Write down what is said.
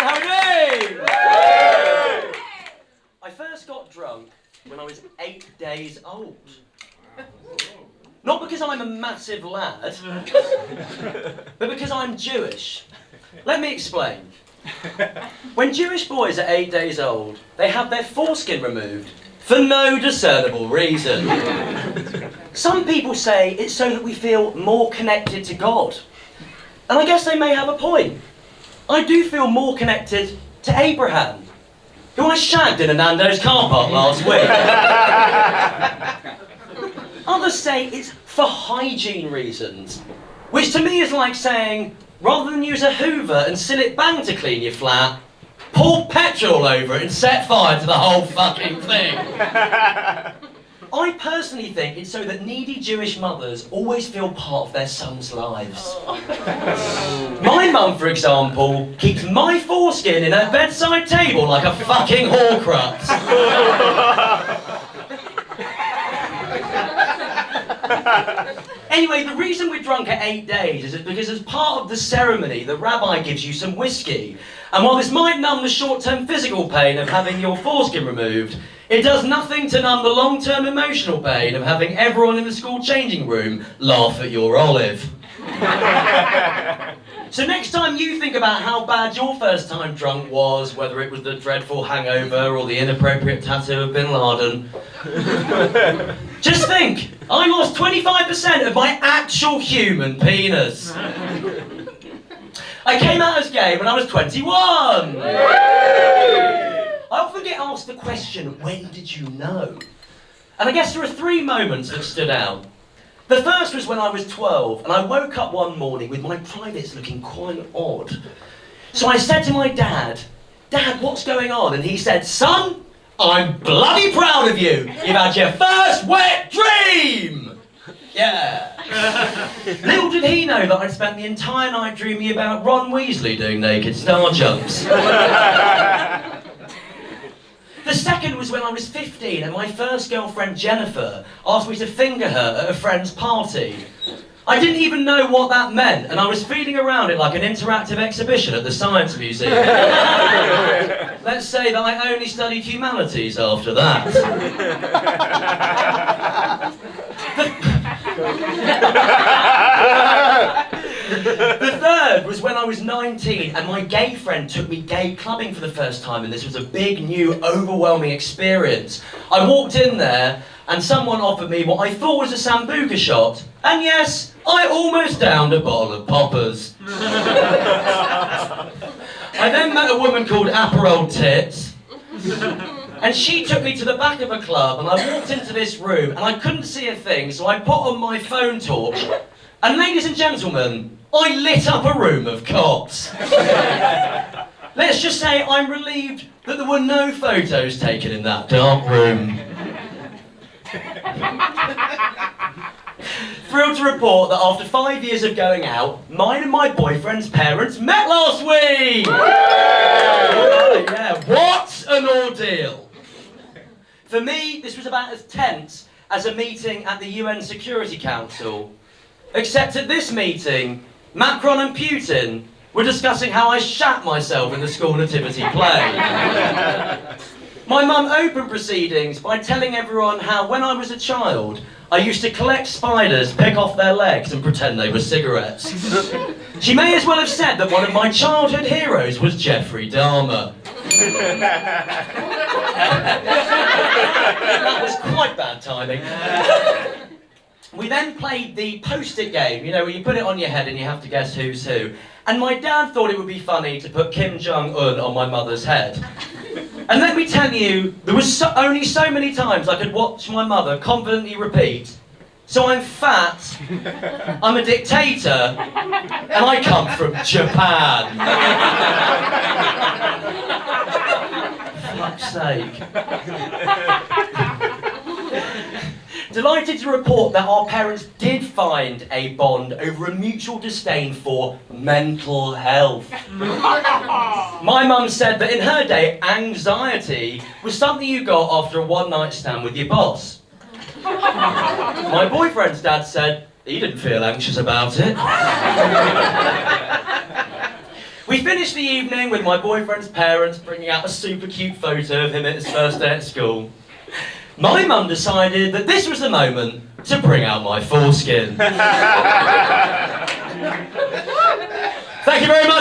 How are you doing? I first got drunk when I was 8 days old. Not because I'm a massive lad, but because I'm Jewish. Let me explain. When Jewish boys are 8 days old, they have their foreskin removed for no discernible reason. Some people say it's so that we feel more connected to God. And I guess they may have a point. I do feel more connected to Abraham, who I shagged in a Nando's car park last week. Others say it's for hygiene reasons, which to me is like saying, rather than use a hoover and seal it bang to clean your flat, pour petrol over it and set fire to the whole fucking thing. I personally think it's so that needy Jewish mothers always feel part of their sons' lives. My mum, for example, keeps my foreskin in her bedside table like a fucking Horcrux. Anyway, the reason we're drunk at 8 days is because as part of the ceremony, the rabbi gives you some whiskey. And while this might numb the short-term physical pain of having your foreskin removed, it does nothing to numb the long-term emotional pain of having everyone in the school changing room laugh at your olive. So next time you think about how bad your first time drunk was, whether it was the dreadful hangover or the inappropriate tattoo of Bin Laden, just think, I lost 25% of my actual human penis. I came out as gay when I was 21. I often get asked the question, when did you know? And I guess there are 3 moments that stood out. The first was when I was 12 and I woke up one morning with my privates looking quite odd. So I said to my dad, "Dad, what's going on?" And he said, "Son, I'm bloody proud of you. You've had your first wet dream." Yeah. Little did he know that I'd spent the entire night dreaming about Ron Weasley doing naked star jumps. The second was when I was 15 and my first girlfriend Jennifer asked me to finger her at a friend's party. I didn't even know what that meant and I was feeling around it like an interactive exhibition at the Science Museum. Let's say that I only studied humanities after that. The third was when I was 19 and my gay friend took me gay clubbing for the first time, and this was a big, new, overwhelming experience. I walked in there and someone offered me what I thought was a Sambuca shot, and yes, I almost downed a bottle of poppers. I then met a woman called Aperol Tits, and she took me to the back of a club, and I walked into this room and I couldn't see a thing, so I put on my phone torch, and ladies and gentlemen, I lit up a room of cops. Let's just say I'm relieved that there were no photos taken in that dark room. Thrilled to report that after 5 years of going out, mine and my boyfriend's parents met last week! Yeah, what an ordeal! For me, this was about as tense as a meeting at the UN Security Council. Except at this meeting, Macron and Putin were discussing how I shat myself in the school nativity play. My mum opened proceedings by telling everyone how when I was a child, I used to collect spiders, pick off their legs and pretend they were cigarettes. She may as well have said that one of my childhood heroes was Jeffrey Dahmer. That was quite bad timing. We then played the post-it game, you know, where you put it on your head and you have to guess who's who. And my dad thought it would be funny to put Kim Jong-un on my mother's head. And let me tell you, there was only so many times I could watch my mother confidently repeat, "So I'm fat, I'm a dictator, and I come from Japan." Fuck's sake. Delighted to report that our parents did find a bond over a mutual disdain for mental health. My mum said that in her day, anxiety was something you got after a one-night stand with your boss. My boyfriend's dad said he didn't feel anxious about it. We finished the evening with my boyfriend's parents bringing out a super cute photo of him at his first day at school. My mum decided that this was the moment to bring out my foreskin. Thank you very much.